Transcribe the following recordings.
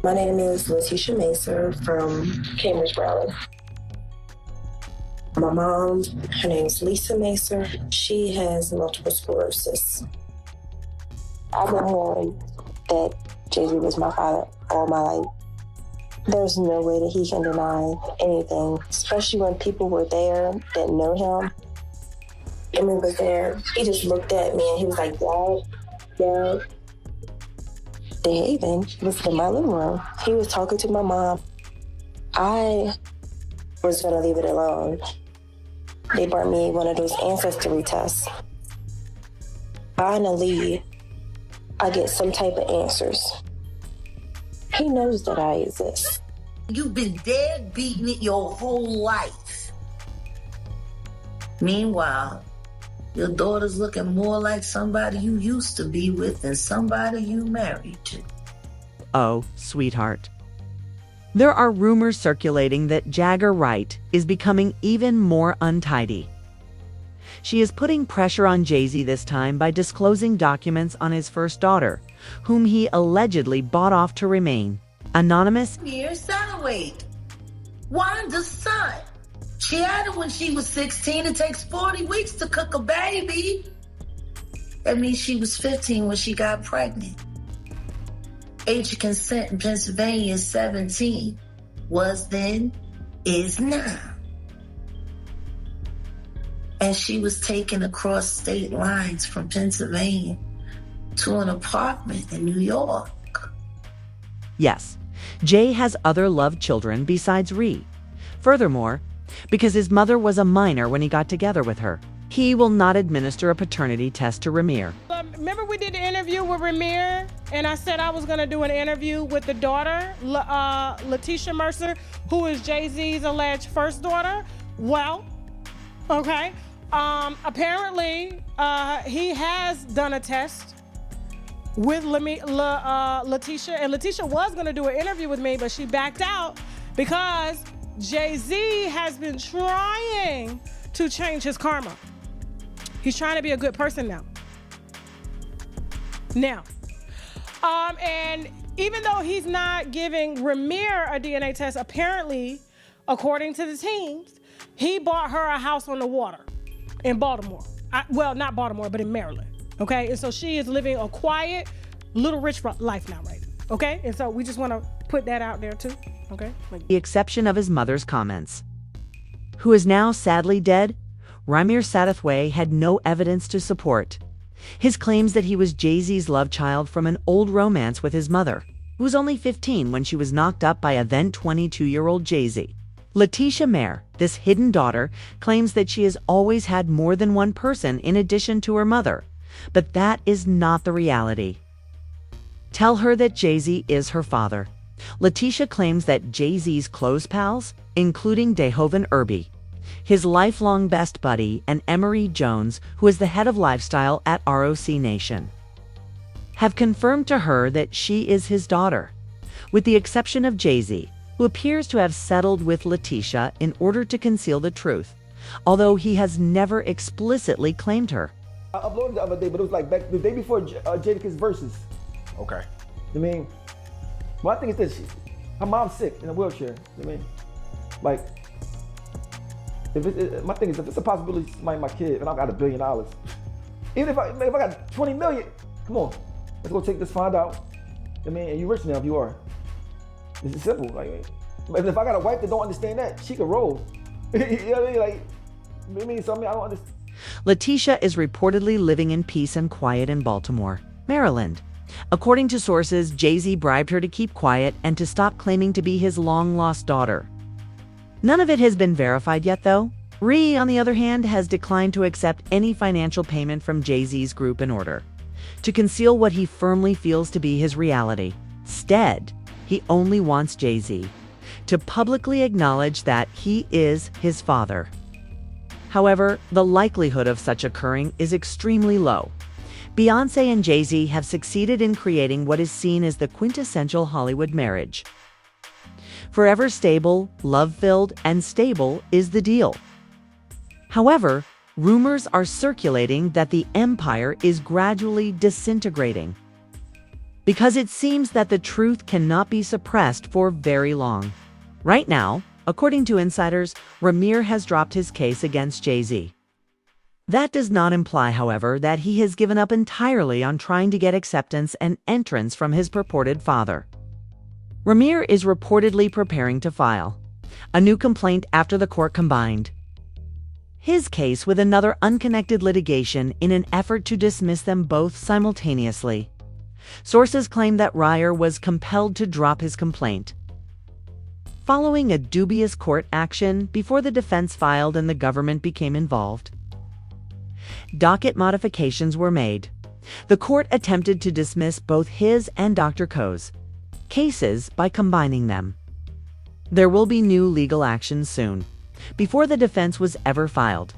My name is Letitia Macer from Cambridge, Maryland. My mom, her name is Lisa Macer. She has multiple sclerosis. I've been hearing that Jay-Z was my father all my life. There's no way that he can deny anything, especially when people were there that know him. Rymir was there. He just looked at me and he was like, Dad, Dad. They even was in my living room. He was talking to my mom. I was gonna leave it alone. They brought me one of those ancestry tests. Finally, I get some type of answers. He knows that I exist. You've been dead beating it your whole life. Meanwhile, your daughter's looking more like somebody you used to be with than somebody you married to. Oh, sweetheart. There are rumors circulating that Jaguar Wright is becoming even more untidy. She is putting pressure on Jay-Z this time by disclosing documents on his first daughter, whom he allegedly bought off to remain anonymous. Years Satterweight, Wanda's son. She had it when she was 16. It takes 40 weeks to cook a baby. That means she was 15 when she got pregnant. Age of consent in Pennsylvania is 17. Was then, is now. And she was taken across state lines from Pennsylvania to an apartment in New York. Yes, Jay has other loved children besides Ree. Furthermore, because his mother was a minor when he got together with her, he will not administer a paternity test to Rymir. Remember we did the interview with Rymir, and I said I was going to do an interview with the daughter, Letitia Mercer, who is Jay-Z's alleged first daughter? Well, okay. Apparently, he has done a test with Letitia, and Letitia was going to do an interview with me, but she backed out because Jay-Z has been trying to change his karma. He's trying to be a good person now. And even though he's not giving Rymir a DNA test, apparently, according to the teams, he bought her a house on the water in Baltimore. Well, not Baltimore, but in Maryland. Okay, and so she is living a quiet, little rich life now, right? Okay, and so we just want to put that out there too. Okay. The exception of his mother's comments. Who is now sadly dead, Rymir Satterthwaite had no evidence to support his claims that he was Jay-Z's love child from an old romance with his mother, who was only 15 when she was knocked up by a then 22-year-old Jay-Z. Letitia Mayer, this hidden daughter, claims that she has always had more than one person in addition to her mother, but that is not the reality. Tell her that Jay-Z is her father. Letitia claims that Jay-Z's close pals, including DeHoven Irby, his lifelong best buddy, and Emery Jones, who is the head of lifestyle at ROC Nation, have confirmed to her that she is his daughter, with the exception of Jay-Z, who appears to have settled with Letitia in order to conceal the truth, although he has never explicitly claimed her. I uploaded the other day, but it was like back the day before Jadakiss Versus. Okay. I mean, my thing is this: her mom's sick in a wheelchair. I mean, like, my thing is, if it's a possibility, somebody my kid, and I got $1 billion, even if I got 20 million, come on, let's go take this, find out. I mean, and you rich now if you are. It's simple. Like, if I got a wife that don't understand that, she can roll. You know what I mean? Like, I mean, something I don't understand. Letitia is reportedly living in peace and quiet in Baltimore, Maryland. According to sources, Jay-Z bribed her to keep quiet and to stop claiming to be his long-lost daughter. None of it has been verified yet, though. Ree, on the other hand, has declined to accept any financial payment from Jay-Z's group in order to conceal what he firmly feels to be his reality. Instead, he only wants Jay-Z to publicly acknowledge that he is his father. However, the likelihood of such occurring is extremely low. Beyoncé and Jay-Z have succeeded in creating what is seen as the quintessential Hollywood marriage. Forever stable, love-filled, and stable is the deal. However, rumors are circulating that the empire is gradually disintegrating. because it seems that the truth cannot be suppressed for very long. Right now, according to insiders, Rymir has dropped his case against Jay-Z. That does not imply, however, that he has given up entirely on trying to get acceptance and entrance from his purported father. Rymir is reportedly preparing to file a new complaint after the court combined his case with another unconnected litigation in an effort to dismiss them both simultaneously. Sources claim that Rymir was compelled to drop his complaint following a dubious court action before the defense filed and the government became involved. Docket modifications were made. The court attempted to dismiss both his and Dr. Ko's cases by combining them. There will be new legal action soon, before the defense was ever filed.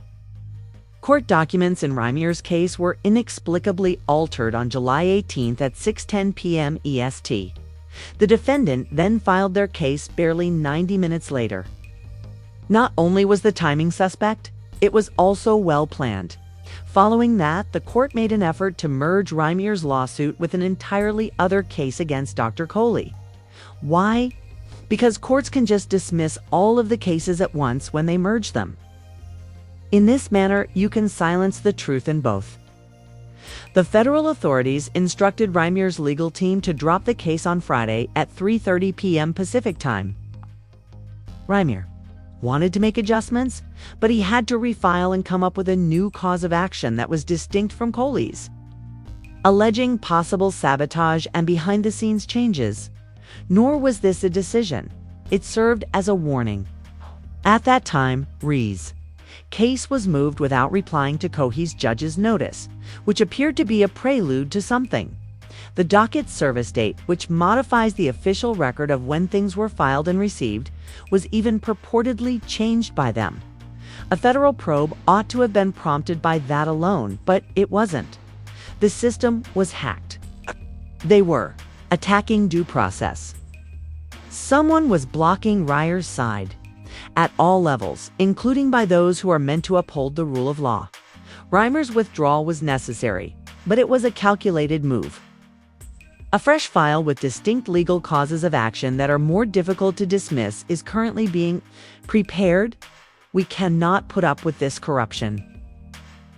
Court documents in Rymir's case were inexplicably altered on July 18th at 6:10 p.m. EST. The defendant then filed their case barely 90 minutes later. Not only was the timing suspect, it was also well planned. Following that, the court made an effort to merge Rymir's lawsuit with an entirely other case against Dr. Coley. Why? Because courts can just dismiss all of the cases at once when they merge them. In this manner, you can silence the truth in both. The federal authorities instructed Rymir's legal team to drop the case on Friday at 3:30 p.m. Pacific Time. Rymir wanted to make adjustments, but he had to refile and come up with a new cause of action that was distinct from Coley's, alleging possible sabotage and behind-the-scenes changes. Nor was this a decision. It served as a warning. At that time, Rym's case was moved without replying to Cohey's judge's notice, which appeared to be a prelude to something. The docket service date, which modifies the official record of when things were filed and received, was even purportedly changed by them. A federal probe ought to have been prompted by that alone, but it wasn't. The system was hacked. They were attacking due process. Someone was blocking Rymir's side at all levels, including by those who are meant to uphold the rule of law. Rymir's withdrawal was necessary, but it was a calculated move. A fresh file with distinct legal causes of action that are more difficult to dismiss is currently being prepared. We cannot put up with this corruption.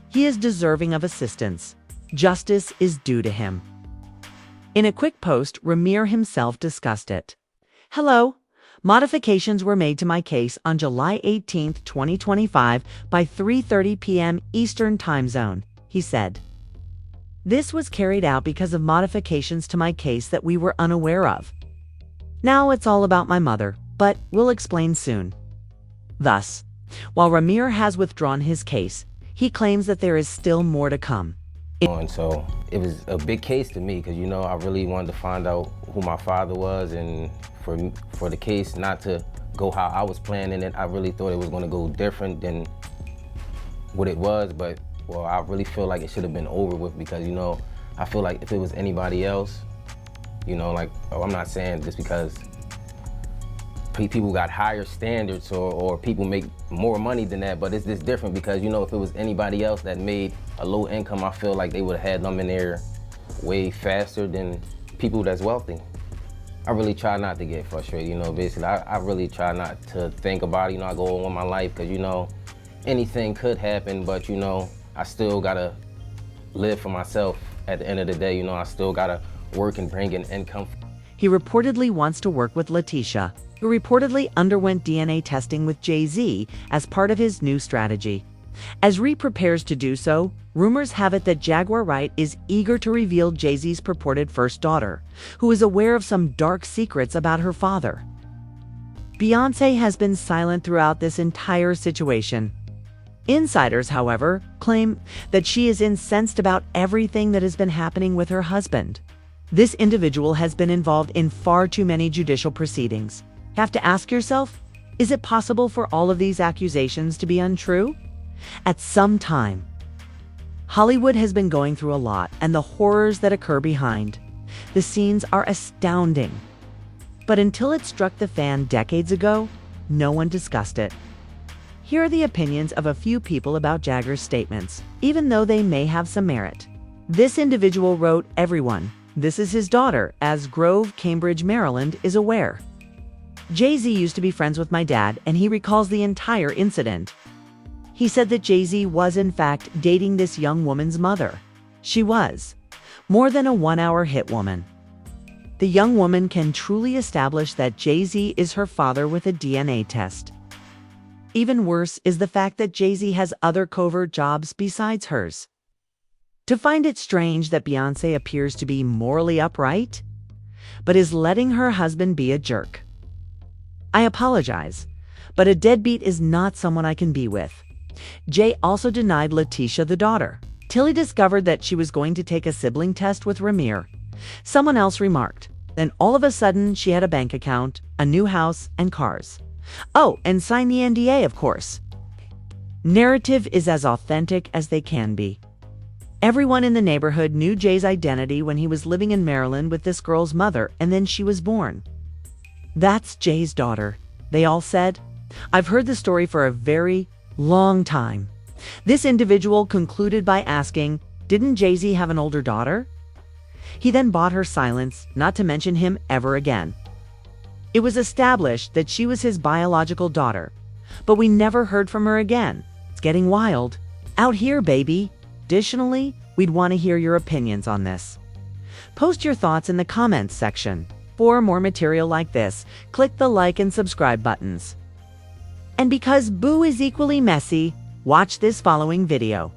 He is deserving of assistance. Justice is due to him. In a quick post, Rymir himself discussed it. Hello. Modifications were made to my case on July 18, 2025 by 3:30 p.m. Eastern Time Zone, he said. This was carried out because of modifications to my case that we were unaware of. Now it's all about my mother, but we'll explain soon. Thus, while Rymir has withdrawn his case, he claims that there is still more to come. And so it was a big case to me because, I really wanted to find out who my father was, and for the case not to go how I was planning it, I really thought it was going to go different than what it was, but I really feel like it should have been over with because, I feel like if it was anybody else, I'm not saying just because people got higher standards or people make more money than that, but it's just different because, if it was anybody else that made a low income, I feel like they would have had them in there way faster than people that's wealthy. I really try not to get frustrated, basically. I really try not to think about it, I go on with my life because, anything could happen, but, I still gotta live for myself at the end of the day, I still gotta work and bring in income. He reportedly wants to work with Letitia, who reportedly underwent DNA testing with Jay-Z as part of his new strategy. As Rymir prepares to do so, rumors have it that Jaguar Wright is eager to reveal Jay-Z's purported first daughter, who is aware of some dark secrets about her father. Beyoncé has been silent throughout this entire situation. Insiders, however, claim that she is incensed about everything that has been happening with her husband. This individual has been involved in far too many judicial proceedings. You have to ask yourself, is it possible for all of these accusations to be untrue? At some time, Hollywood has been going through a lot, and the horrors that occur behind the scenes are astounding. But until it struck the fan decades ago, no one discussed it. Here are the opinions of a few people about Jagger's statements, even though they may have some merit. This individual wrote, "Everyone, this is his daughter, as Grove, Cambridge, Maryland is aware. Jay-Z used to be friends with my dad, and he recalls the entire incident. He said that Jay-Z was in fact dating this young woman's mother. She was more than a 1-hour hit woman. The young woman can truly establish that Jay-Z is her father with a DNA test. Even worse is the fact that Jay-Z has other covert jobs besides hers. To find it strange that Beyoncé appears to be morally upright, but is letting her husband be a jerk. I apologize, but a deadbeat is not someone I can be with. Jay also denied Letitia the daughter till he discovered that she was going to take a sibling test with Rymir. Someone else remarked, then all of a sudden she had a bank account, a new house, and cars. Oh, and signed the NDA, of course. Narrative is as authentic as they can be. Everyone in the neighborhood knew Jay's identity when he was living in Maryland with this girl's mother, and then she was born. That's Jay's daughter, they all said. I've heard the story for a very long time. This individual concluded by asking, didn't Jay-Z have an older daughter? He then bought her silence, not to mention him ever again. It was established that she was his biological daughter, but we never heard from her again. It's getting wild. Out here, baby. Additionally, we'd want to hear your opinions on this. Post your thoughts in the comments section. For more material like this, click the like and subscribe buttons. And because Boo is equally messy, watch this following video.